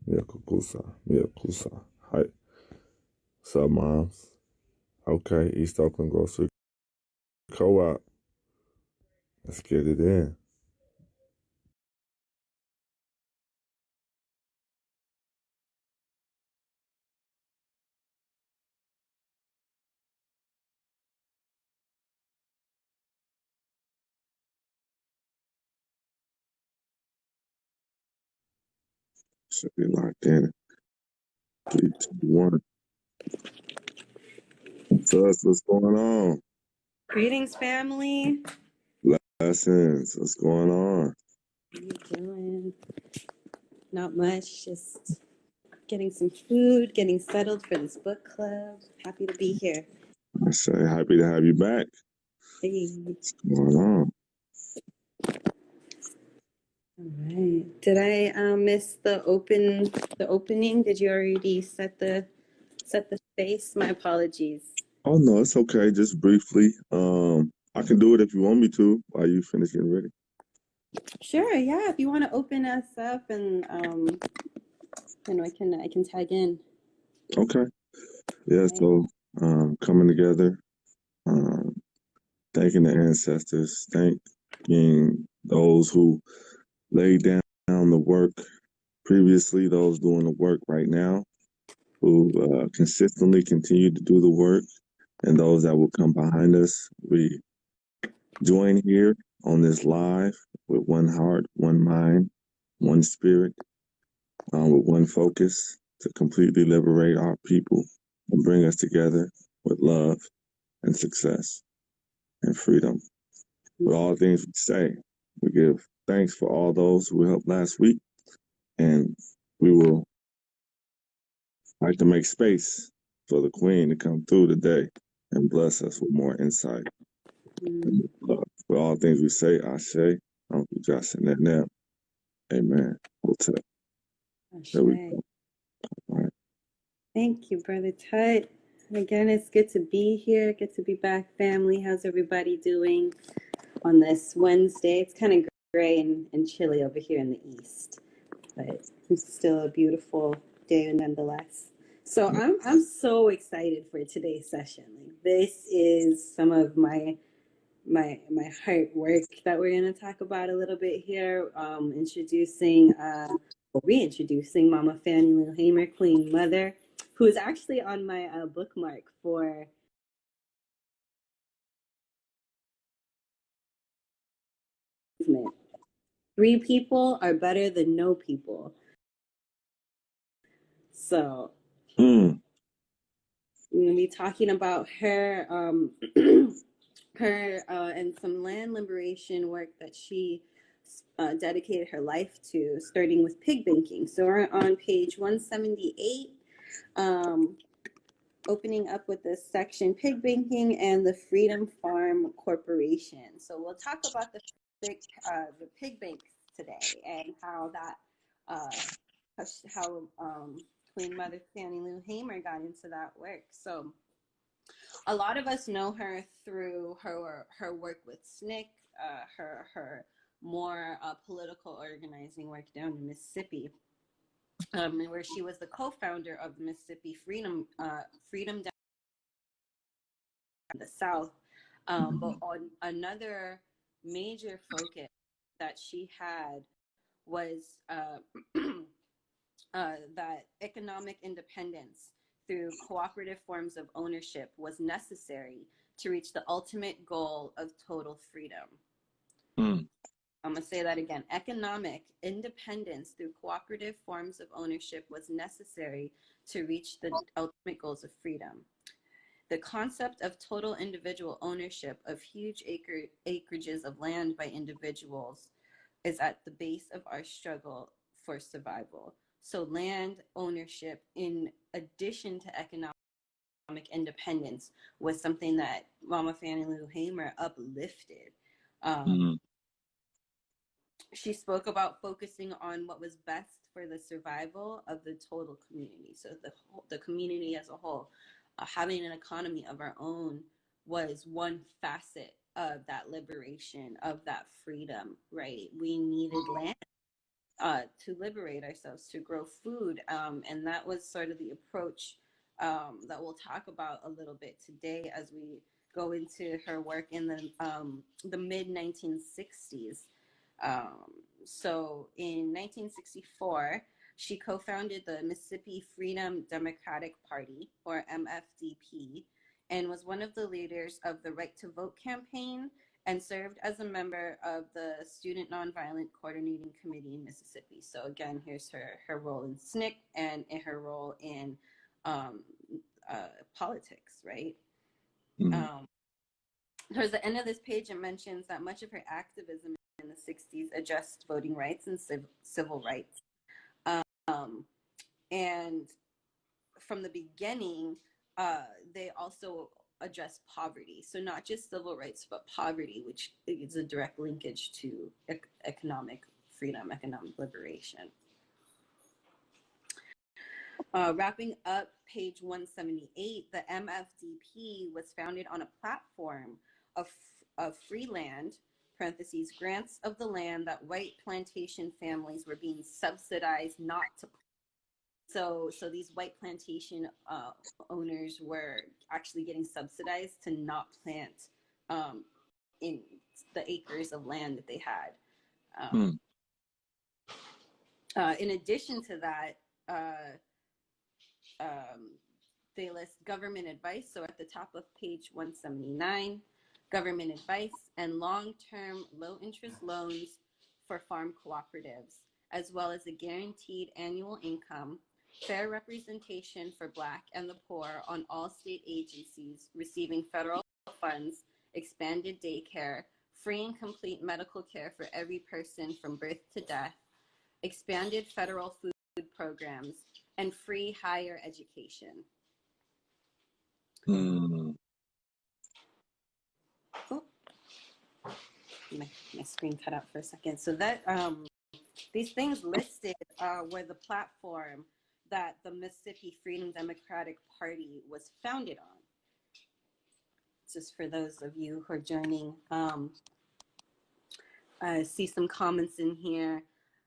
Miyakukusa. Miyakusa. Hi. What's up, moms? Okay, East Oakland Grocery Co-op. Let's get it in. Should be locked in. 3, 2, 1. Sus, what's going on? Greetings, family. Blessings. What's going on? How you doing? Not much. Just getting some food, getting settled for this book club. Happy to be here. I say happy to have you back. Hey. What's going on? All right. Did I miss the opening? Did you already set the space? My apologies. Oh no, it's okay. Just briefly. I can do it if you want me to while you finish getting ready. Sure. Yeah. If you want to open us up and I can tag in. Okay. Yeah. Right. So, coming together. Thanking the ancestors. Thanking those who laid down the work previously, those doing the work right now, who consistently continue to do the work, and those that will come behind us. We join here on this live with one heart, one mind, one spirit, with one focus to completely liberate our people and bring us together with love and success and freedom. With all things we say, we give thanks for all those who helped last week, and we will like to make space for the Queen to come through today and bless us with more insight. With all things we say, Ashe, Uncle Josh and that now. Amen. Hotel. There we go. All right. Thank you, Brother Tut. Again, it's good to be here. Good to be back, family. How's everybody doing on this Wednesday? It's kind of gray and chilly over here in the east, but it's still a beautiful day nonetheless. So I'm so excited for today's session. Like, this is some of my heart work that we're going to talk about a little bit here. Reintroducing Mama Fannie Lou Hamer, Queen Mother, who is actually on my bookmark for 3 people are better than no people. So we're going to be talking about her and some land liberation work that she dedicated her life to, starting with pig banking. So we're on page 178, opening up with this section, pig banking and the Freedom Farm Corporation. So we'll talk about the pig banks today and how Queen Mother Fannie Lou Hamer got into that work. So a lot of us know her through her work with SNCC, her more political organizing work down in Mississippi, where she was the co-founder of the Mississippi Freedom Down in the South. But on another major focus that she had was that economic independence through cooperative forms of ownership was necessary to reach the ultimate goal of total freedom. I'm going to say that again. Economic independence through cooperative forms of ownership was necessary to reach the ultimate goals of freedom. The concept of total individual ownership of huge acreages of land by individuals is at the base of our struggle for survival. So land ownership, in addition to economic independence, was something that Mama Fannie Lou Hamer uplifted. She spoke about focusing on what was best for the survival of the total community. So the community as a whole, having an economy of our own was one facet of that liberation, of that freedom, right? We needed land to liberate ourselves, to grow food. And that was sort of the approach that we'll talk about a little bit today as we go into her work in the mid 1960s. So in 1964, she co-founded the Mississippi Freedom Democratic Party, or MFDP, and was one of the leaders of the Right to Vote campaign, and served as a member of the Student Nonviolent Coordinating Committee in Mississippi. So again, here's her role in SNCC and in her role in politics, right? Mm. Towards the end of this page, it mentions that much of her activism in the 60s addressed voting rights and civil rights. And from the beginning, they also address poverty. So not just civil rights, but poverty, which is a direct linkage to economic freedom, economic liberation. Wrapping up page 178, the MFDP was founded on a platform of free land, parentheses, grants of the land that white plantation families were being subsidized not to plant. So these white plantation owners were actually getting subsidized to not plant in the acres of land that they had. In addition to that, they list government advice. So at the top of page 179, government advice and long-term low-interest loans for farm cooperatives, as well as a guaranteed annual income, fair representation for Black and the poor on all state agencies receiving federal funds, expanded daycare, free and complete medical care for every person from birth to death, expanded federal food programs, and free higher education. Mm. Oh, my screen cut out for a second. So that these things listed were the platform that the Mississippi Freedom Democratic Party was founded on. Just for those of you who are joining, I see some comments in here.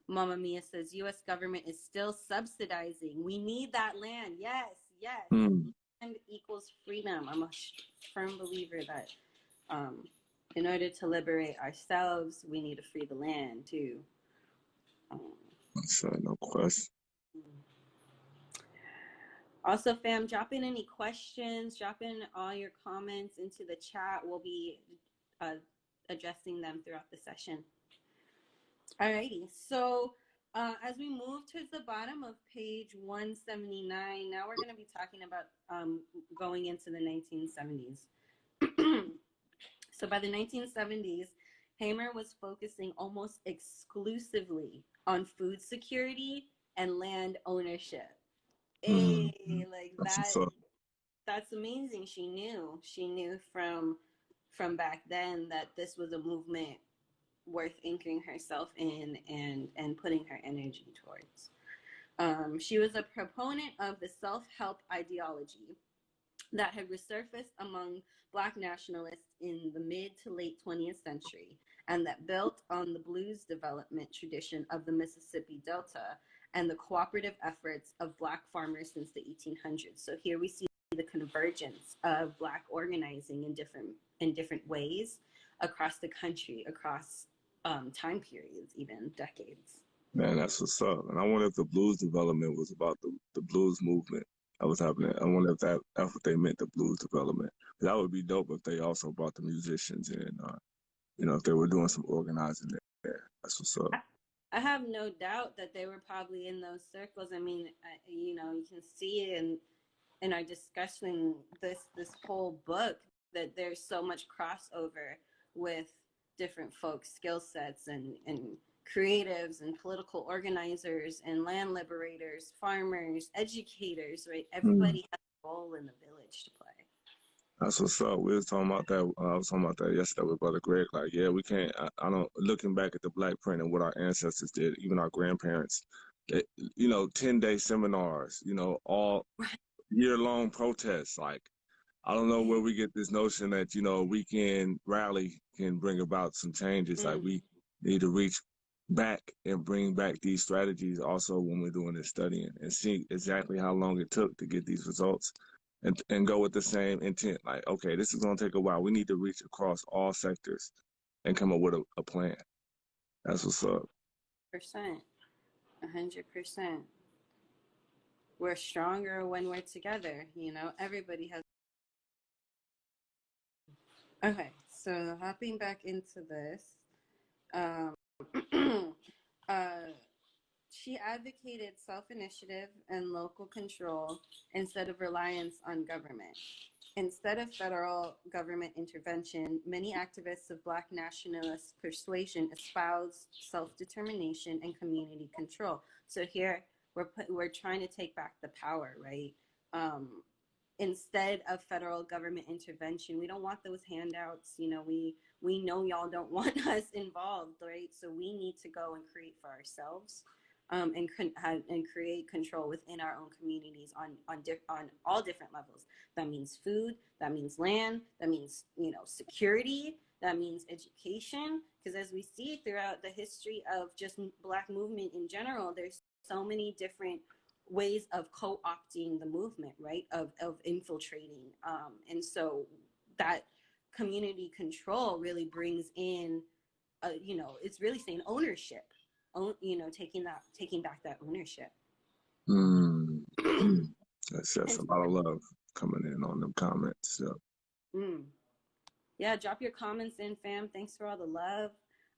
Mama Mia says, U.S. government is still subsidizing. We need that land. Yes, yes. Land equals freedom. I'm a firm believer that in order to liberate ourselves, we need to free the land too. No question. Also, fam, drop in any questions, drop in all your comments into the chat. We'll be addressing them throughout the session. Alrighty, so as we move towards the bottom of page 179, now we're going to be talking about going into the 1970s. So by the 1970s, Hamer was focusing almost exclusively on food security and land ownership. Hey, like that's amazing. She knew from back then that this was a movement worth anchoring herself in and putting her energy towards. She was a proponent of the self-help ideology that had resurfaced among Black nationalists in the mid to late 20th century, and that built on the blues development tradition of the Mississippi Delta and the cooperative efforts of Black farmers since the 1800s. So here we see the convergence of Black organizing in different ways across the country, across time periods, even decades. Man, that's what's up. And I wonder if the blues development was about the blues movement that was happening. I wonder if that's what they meant, the blues development. That would be dope if they also brought the musicians in, if they were doing some organizing there. That's what's up. I have no doubt that they were probably in those circles. I mean, you can see in our discussing this whole book that there's so much crossover with different folks' skill sets and creatives and political organizers and land liberators, farmers, educators, right? Everybody has a role in the village to play. That's what's up. We was talking about that. I was talking about that yesterday with Brother Greg. Like, yeah, we can't. I don't. Looking back at the Black print and what our ancestors did, even our grandparents, 10-day seminars, all year-long protests. Like, I don't know where we get this notion that weekend rally can bring about some changes. Like, we need to reach back and bring back these strategies also when we're doing this studying and see exactly how long it took to get these results and go with the same intent. Like, okay, this is going to take a while. We need to reach across all sectors and come up with a plan. That's what's up. 100%. We're stronger when we're together. You know, everybody has. Okay, so hopping back into this, she advocated self-initiative and local control instead of reliance on government. Instead of federal government intervention, many activists of Black nationalist persuasion espoused self-determination and community control. So here we're trying to take back the power, right? Instead of federal government intervention, we don't want those handouts. You know, we know y'all don't want us involved, right? So we need to go and create for ourselves, and create control within our own communities on all different levels. That means food, that means land, that means, you know, security, that means education. Because as we see throughout the history of just Black movement in general, there's so many different ways of co-opting the movement, right? Of infiltrating. And so that community control really brings in, you know, it's really saying ownership, you know, taking back that ownership. That's a lot of love coming in on them comments. So. Yeah, drop your comments in, fam. Thanks for all the love.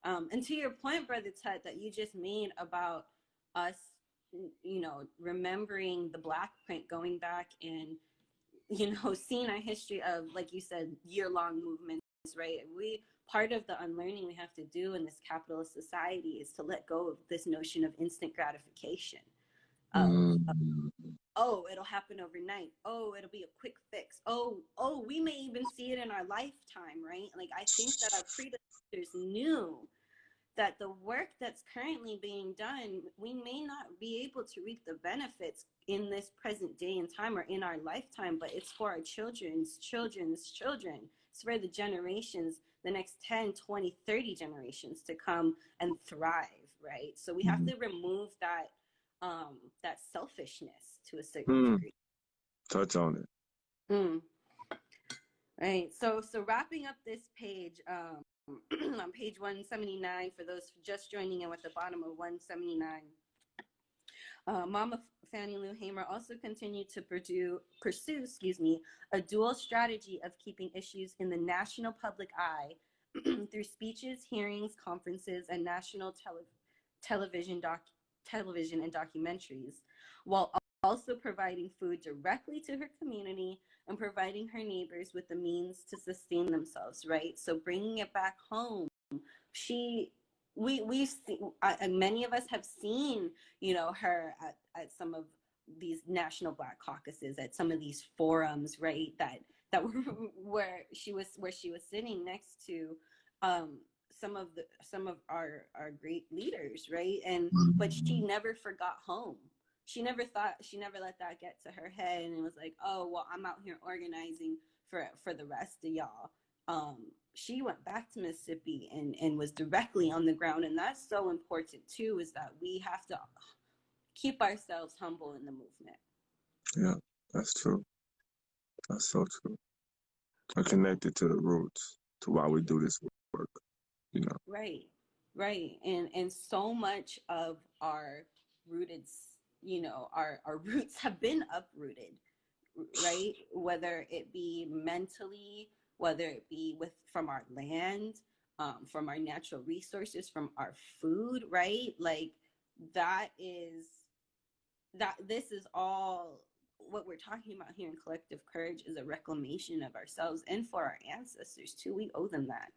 And to your point, Brother Tut, that you just made about us, you know, remembering the Black print, going back and, you know, seeing our history of, like you said, year-long movements, right? Part of the unlearning we have to do in this capitalist society is to let go of this notion of instant gratification. Oh, it'll happen overnight. Oh, it'll be a quick fix. Oh, we may even see it in our lifetime, right? Like, I think that our predecessors knew that the work that's currently being done, we may not be able to reap the benefits in this present day and time or in our lifetime, but it's for our children's children's children. It's for the generations, the next 10, 20, 30 generations to come and thrive, right? So we have to remove that that selfishness to a certain degree. Touch on it. Right. So wrapping up this page, on page 179, for those just joining in, with the bottom of 179, Mama Fannie Lou Hamer also continued to pursue a dual strategy of keeping issues in the national public eye through speeches, hearings, conferences, and national television and documentaries, while also providing food directly to her community and providing her neighbors with the means to sustain themselves, right? So bringing it back home, we've seen, many of us have seen, you know, her at some of these national Black caucuses, at some of these forums, right? That were where she was sitting next to some of our great leaders, right? And but she never forgot home. She never let that get to her head and it was like, oh, well, I'm out here organizing for the rest of y'all. She went back to Mississippi and was directly on the ground. And that's so important too, is that we have to keep ourselves humble in the movement. Yeah, that's true. That's so true. I'm connected to the roots, to why we do this work, you know. Right. And so much of our rooted, you know, our roots have been uprooted, right? Whether it be mentally, whether it be from our land, from our natural resources, from our food, right? Like this is all what we're talking about here in Collective Courage, is a reclamation of ourselves and for our ancestors too. We owe them that.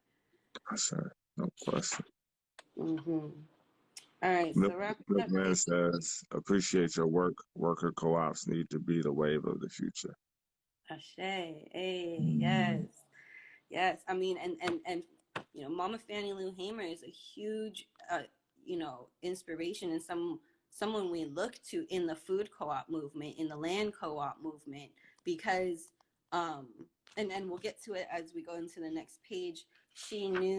Sure. No question. All right, so wrapping up. Man says, appreciate your work. Worker co-ops need to be the wave of the future. Ashe, hey, yes. I mean, and you know, Mama Fannie Lou Hamer is a huge, you know, inspiration and someone we look to in the food co-op movement, in the land co-op movement, because, and we'll get to it as we go into the next page. She knew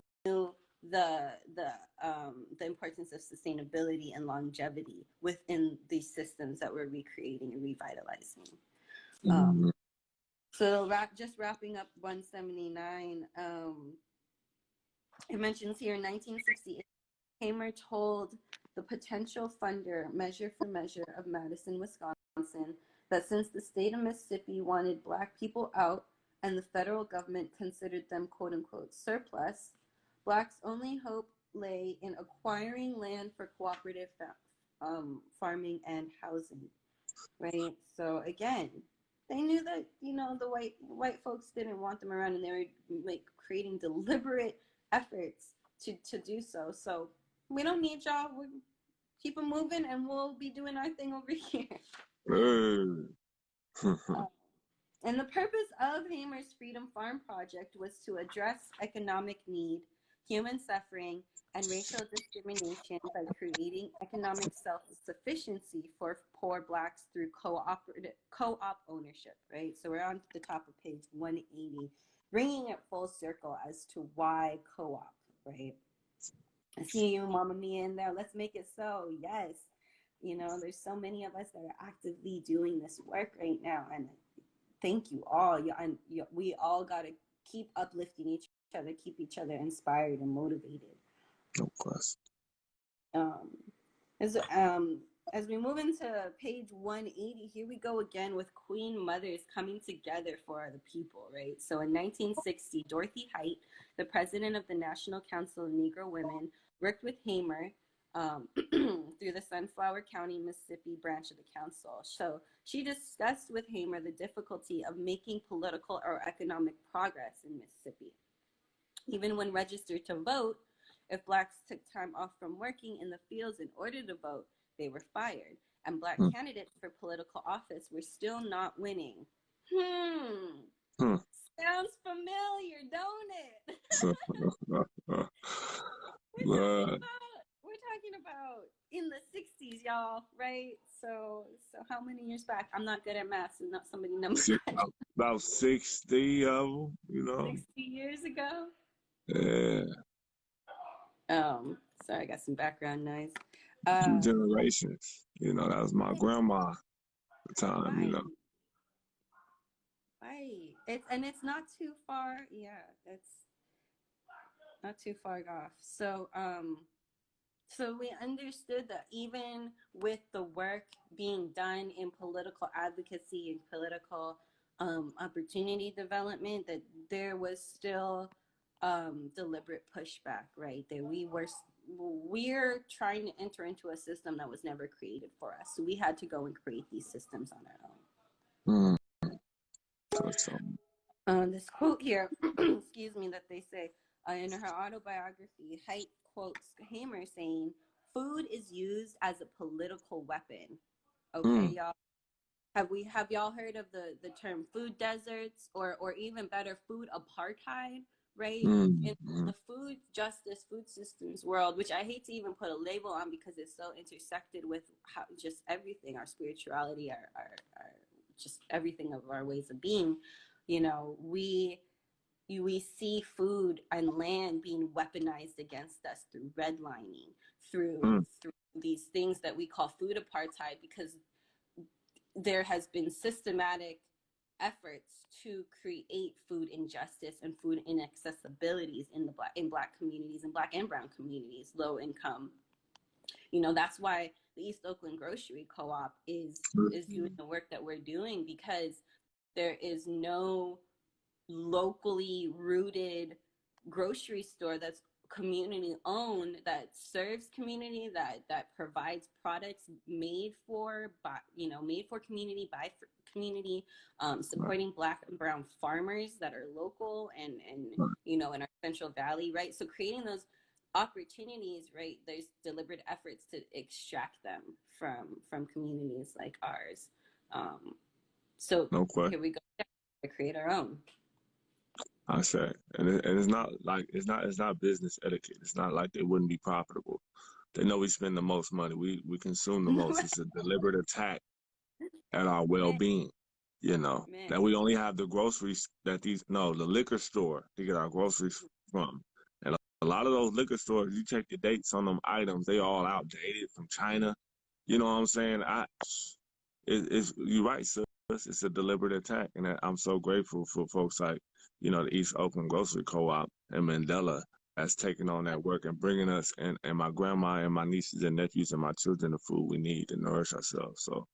the importance of sustainability and longevity within these systems that we're recreating and revitalizing. So wrapping up 179, it mentions here in 1968, Hamer told the potential funder, Measure for Measure of Madison, Wisconsin, that since the state of Mississippi wanted Black people out and the federal government considered them quote unquote surplus, Blacks' only hope lay in acquiring land for cooperative farming and housing, right? So again, they knew that, you know, the white folks didn't want them around, and they were like creating deliberate efforts to do so. So we don't need y'all. We keep them moving, and we'll be doing our thing over here. And the purpose of Hamer's Freedom Farm Project was to address economic need, human suffering, and racial discrimination by creating economic self-sufficiency for poor Blacks through co-op ownership, right? So we're on the top of page 180, bringing it full circle as to why co-op, right? I see you, Mama Mia, in there. Let's make it so. Yes. You know, there's so many of us that are actively doing this work right now. And thank you all. We all got to keep uplifting each other, keep each other inspired and motivated. Of course. As we move into page 180, here we go again with Queen Mothers coming together for the people, right? So in 1960, Dorothy Height, the president of the National Council of Negro Women, worked with Hamer through the Sunflower County, Mississippi branch of the council. So she discussed with Hamer the difficulty of making political or economic progress in Mississippi. Even when registered to vote, if Blacks took time off from working in the fields in order to vote, they were fired. And Black candidates for political office were still not winning. Sounds familiar, don't it? We're talking about in the 60s, y'all, right? So how many years back? I'm not good at math, so not somebody numbers. About 60 of them, you know. 60 years ago? Yeah. Sorry, I got some background noise. 2 generations. You know, that was my grandma at the time, right. You know. Right. It's not too far. Yeah, it's not too far off. So so we understood that even with the work being done in political advocacy and political opportunity development, that there was still deliberate pushback, right? That we're trying to enter into a system that was never created for us. So we had to go and create these systems on our own. This quote here, excuse me, that they say in her autobiography, Height quotes Hamer saying, "Food is used as a political weapon." Okay, y'all. Have y'all heard of the term food deserts or even better, food apartheid? Right? In the food justice, food systems world, which I hate to even put a label on because it's so intersected with how just everything, our spirituality, our just everything of our ways of being. You know, we see food and land being weaponized against us through redlining, through these things that we call food apartheid, because there has been systematic efforts to create food injustice and food inaccessibilities in Black communities and Black and brown communities, low income. You know, that's why the East Oakland Grocery Co-op is doing the work that we're doing, because there is no locally rooted grocery store that's community owned, that serves community, that provides products made for community, by community, supporting Black and brown farmers that are local and you know, in our Central Valley, right? So creating those opportunities, right? There's deliberate efforts to extract them from communities like ours. So here we go to create our own. I say, and it's not like it's not business etiquette. It's not like they wouldn't be profitable. They know we spend the most money. We consume the most. It's a deliberate attack at our well-being. You know, that we only have the groceries the liquor store to get our groceries from, and a lot of those liquor stores, you check the dates on them items, they all outdated from China. You know what I'm saying? It's you're right, sis. It's a deliberate attack, and I'm so grateful for folks like, you know, the East Oakland Grocery Co-op and Mandela that's taking on that work and bringing us and my grandma and my nieces and nephews and my children the food we need to nourish ourselves. So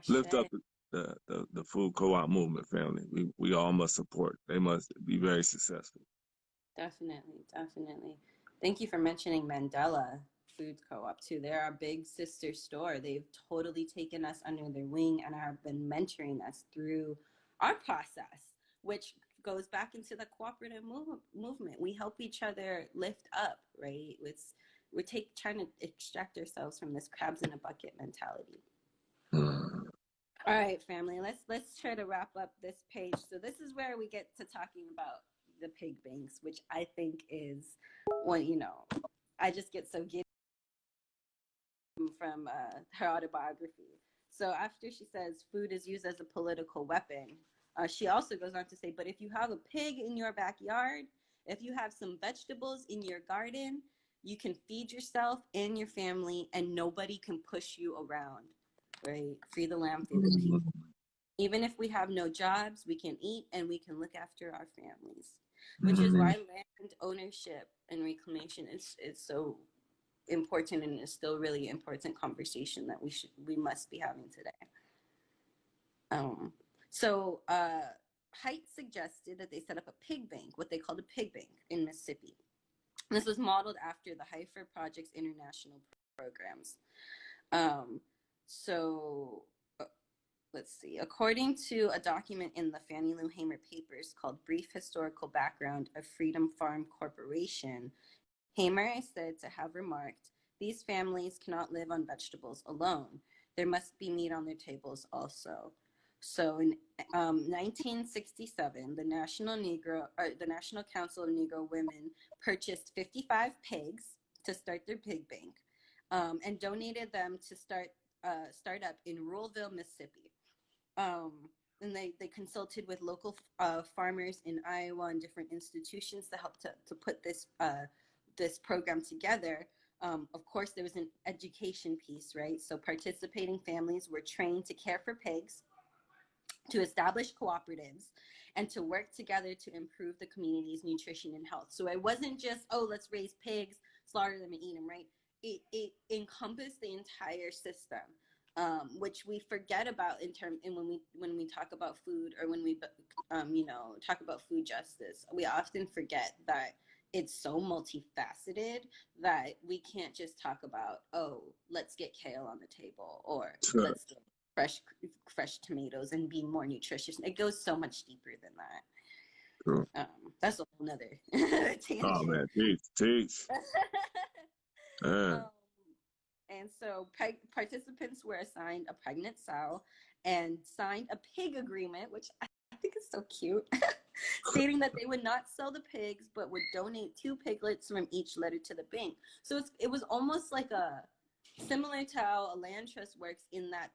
lift up the food co-op movement, family. We all must support. They must be very successful. Definitely, definitely. Thank you for mentioning Mandela Foods Co-op too. They're our big sister store. They've totally taken us under their wing and have been mentoring us through our process, which goes back into the cooperative movement. We help each other lift up, right? We're trying to extract ourselves from this crabs in a bucket mentality. All right, family, let's try to wrap up this page. So this is where we get to talking about the pig banks, which I think is one, you know, I just get so giddy from her autobiography. So after she says food is used as a political weapon, she also goes on to say, but if you have a pig in your backyard, if you have some vegetables in your garden, you can feed yourself and your family and nobody can push you around, right? Free the lamb, feed the people. Even if we have no jobs, we can eat and we can look after our families, which is why land ownership and reclamation is so important and is still really important conversation that we must be having today. So Height suggested that they set up a pig bank, what they called a pig bank in Mississippi. This was modeled after the Heifer Project's international programs. Let's see. According to a document in the Fannie Lou Hamer papers called Brief Historical Background of Freedom Farm Corporation, Hamer is said to have remarked, "These families cannot live on vegetables alone. There must be meat on their tables also." So in 1967, the National Council of Negro Women purchased 55 pigs to start their pig bank, and donated them to start up in Ruralville, Mississippi. And they consulted with local farmers in Iowa and different institutions to help to put this program together. Of course, there was an education piece, right? So participating families were trained to care for pigs, to establish cooperatives, and to work together to improve the community's nutrition and health. So it wasn't just, oh, let's raise pigs, slaughter them and eat them, right? It encompassed the entire system, which we forget about when we talk about food, or when we talk about food justice. We often forget that it's so multifaceted that we can't just talk about, oh, let's get kale on the table, or let's get fresh tomatoes and be more nutritious. It goes so much deeper than that. True. That's a whole nother tangent. Oh man, teach. And so participants were assigned a pregnant sow and signed a pig agreement, which I think is so cute, stating that they would not sell the pigs, but would donate 2 piglets from each litter to the bank. So it was almost like similar to how a land trust works, in that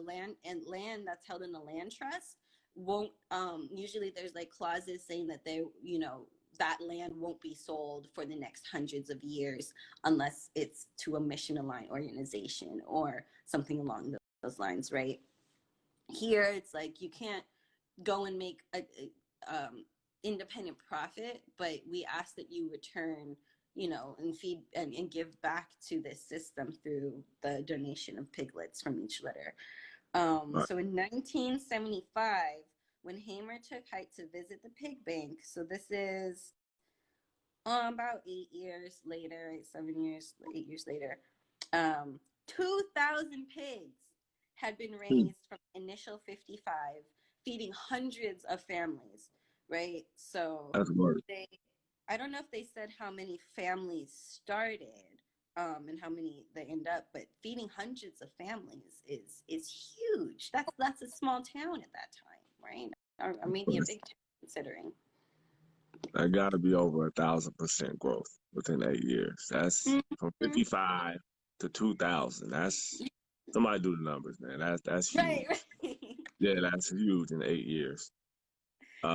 land that's held in a land trust won't, usually there's like clauses saying that that land won't be sold for the next hundreds of years unless it's to a mission-aligned organization or something along those lines, right? Here, it's like you can't go and make a independent profit, but we ask that you return, and feed and give back to this system through the donation of piglets from each litter. So in 1975, when Hamer took Height to visit the pig bank, so this is about 8 years later, 8 years later, 2,000 pigs had been raised from the initial 55, feeding hundreds of families, right? So I don't know if they said how many families started and how many they end up, but feeding hundreds of families is huge. That's a small town at that time, right? Or maybe a big town considering. That got to be over 1,000% growth within 8 years. That's from 55 to 2,000. That's, somebody do the numbers, man. That's huge. Right. Yeah, that's huge in 8 years.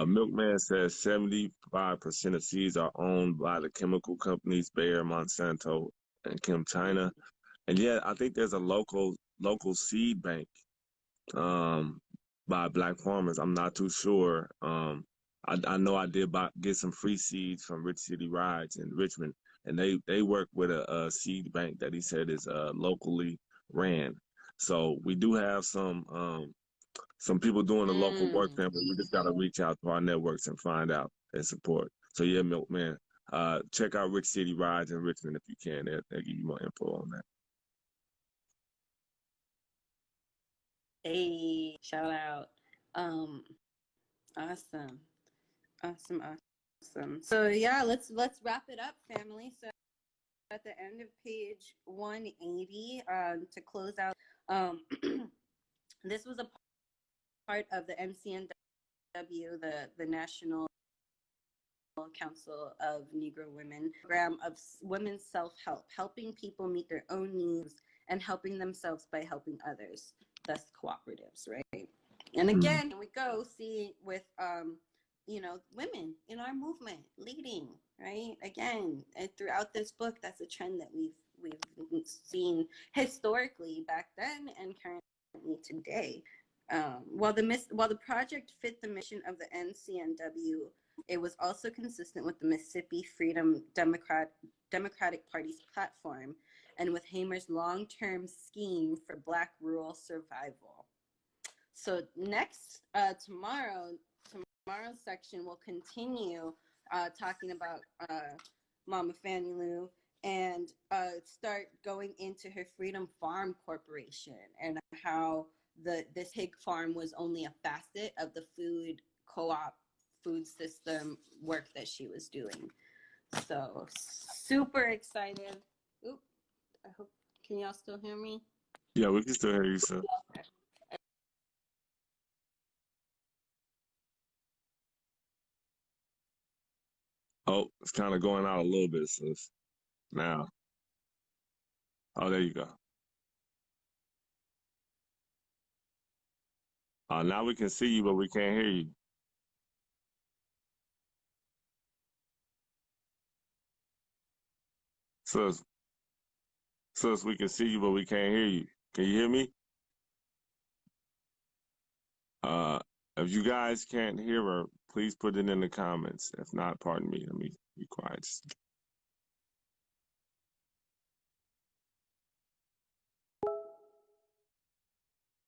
Milkman says 75% of seeds are owned by the chemical companies Bayer, Monsanto, and Kim China. And yeah, I think there's a local seed bank by Black farmers. I'm not too sure. I know I did get some free seeds from Rich City Rides in Richmond, and they work with a seed bank that he said is locally ran. So we do have some people doing the local work there, but we just got to reach out to our networks and find out and support. So yeah, Milkman, check out Rich City Rides in Richmond if you can. They'll give you more info on that. Hey, shout out. Awesome. So yeah, let's wrap it up, family. So at the end of page 180, to close out, this was a part of the NCNW, the National Council of Negro Women program of women's self-help, helping people meet their own needs and helping themselves by helping others, thus cooperatives, right? And again, we go see with women in our movement leading, right? Again, and throughout this book, that's a trend that we've seen historically back then and currently today. While the project fit the mission of the NCNW, it was also consistent with the Mississippi Freedom Democratic Party's platform and with Hamer's long-term scheme for Black rural survival. So next, tomorrow's section will continue talking about Mama Fannie Lou and start going into her Freedom Farm Corporation and how this pig farm was only a facet of the food co-op food system work that she was doing. So super excited. Oop, I hope, can y'all still hear me? Yeah, we can still hear you, sir. Okay. Oh, it's kind of going out a little bit, sis. Now. Oh, there you go. Now we can see you, but we can't hear you. Sis, we can see you, but we can't hear you. Can you hear me? If you guys can't hear her, please put it in the comments. If not, pardon me. Let me be quiet.